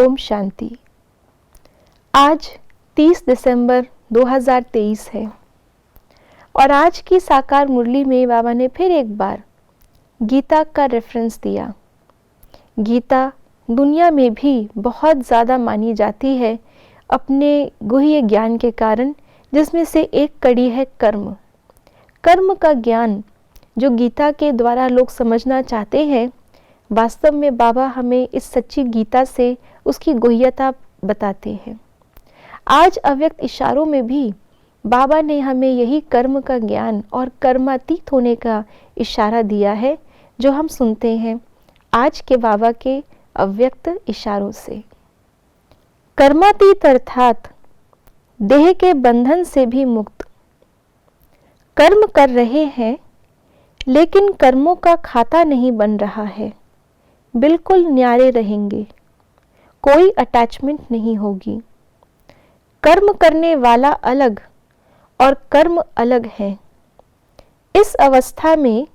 ओम शांति। आज 30 दिसंबर 2023 है और आज की साकार मुरली में बाबा ने फिर एक बार गीता का रेफरेंस दिया। गीता दुनिया में भी बहुत ज़्यादा मानी जाती है अपने गुह्य ज्ञान के कारण, जिसमें से एक कड़ी है कर्म। कर्म का ज्ञान जो गीता के द्वारा लोग समझना चाहते हैं, वास्तव में बाबा हमें इस सच्ची गीता से उसकी गुह्यता बताते हैं। आज अव्यक्त इशारों में भी बाबा ने हमें यही कर्म का ज्ञान और कर्मातीत होने का इशारा दिया है, जो हम सुनते हैं आज के बाबा के अव्यक्त इशारों से। कर्मातीत अर्थात देह के बंधन से भी मुक्त। कर्म कर रहे हैं लेकिन कर्मों का खाता नहीं बन रहा है, बिल्कुल न्यारे रहेंगे, कोई अटैचमेंट नहीं होगी। कर्म करने वाला अलग और कर्म अलग है। इस अवस्था में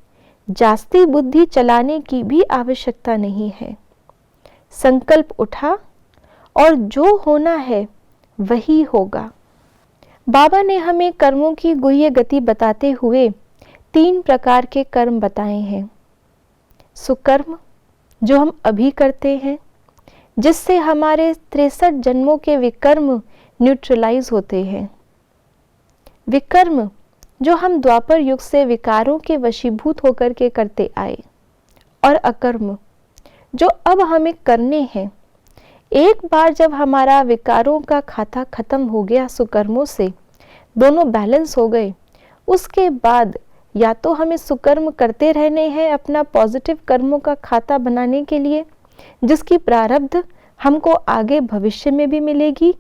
जास्ती बुद्धि चलाने की भी आवश्यकता नहीं है। संकल्प उठा और जो होना है वही होगा। बाबा ने हमें कर्मों की गुह्य गति बताते हुए 3 प्रकार के कर्म बताए हैं। सुकर्म जो हम अभी करते हैं, जिससे हमारे 63 जन्मों के विकर्म न्यूट्रलाइज होते हैं। विकर्म जो हम द्वापर युग से विकारों के वशीभूत होकर के करते आए। और अकर्म जो अब हमें करने हैं। एक बार जब हमारा विकारों का खाता खत्म हो गया, सुकर्मों से दोनों बैलेंस हो गए, उसके बाद या तो हमें सुकर्म करते रहने हैं अपना पॉजिटिव कर्मों का खाता बनाने के लिए, जिसकी प्रारब्ध हमको आगे भविष्य में भी मिलेगी,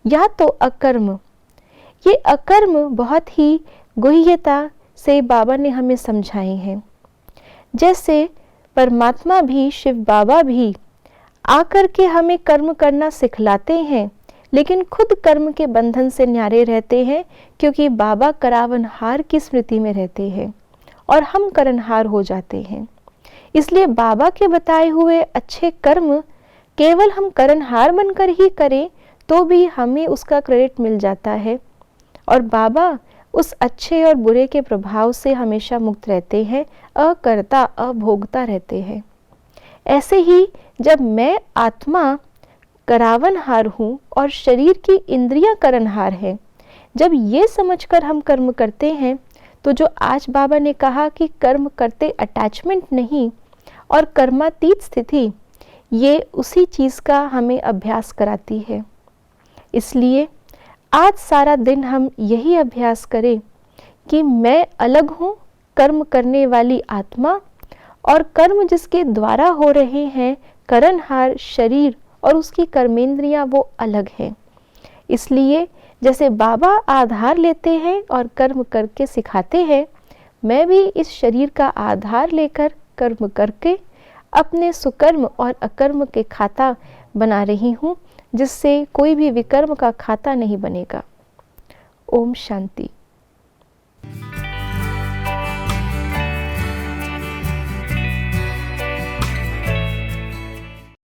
या तो अकर्म। ये अकर्म बहुत ही गुह्यता से बाबा ने हमें समझाए हैं। जैसे परमात्मा भी, शिव बाबा भी आकर के हमें कर्म करना सिखलाते हैं, लेकिन खुद कर्म के बंधन से न्यारे रहते हैं, क्योंकि बाबा करावनहार की स्मृति में रहते हैं और हम करनहार हो जाते हैं। इसलिए बाबा के बताए हुए अच्छे कर्म केवल हम करनहार बनकर ही करें तो भी हमें उसका क्रेडिट मिल जाता है, और बाबा उस अच्छे और बुरे के प्रभाव से हमेशा मुक्त रहते हैं, अकर्ता अभोगता रहते हैं। ऐसे ही जब मैं आत्मा करावनहार हूँ और शरीर की इंद्रियां करनहार है, जब ये समझकर हम कर्म करते हैं, तो जो आज बाबा ने कहा कि कर्म करते अटैचमेंट नहीं और कर्मातीत स्थिति, ये उसी चीज़ का हमें अभ्यास कराती है। इसलिए आज सारा दिन हम यही अभ्यास करें कि मैं अलग हूँ, कर्म करने वाली आत्मा, और कर्म जिसके द्वारा हो रहे हैं करनहार शरीर और उसकी कर्मेंद्रियां, वो अलग हैं। इसलिए जैसे बाबा आधार लेते हैं और कर्म करके सिखाते हैं, मैं भी इस शरीर का आधार लेकर कर्म करके अपने सुकर्म और अकर्म के खाता बना रही हूँ, जिससे कोई भी विकर्म का खाता नहीं बनेगा। ओम शांति।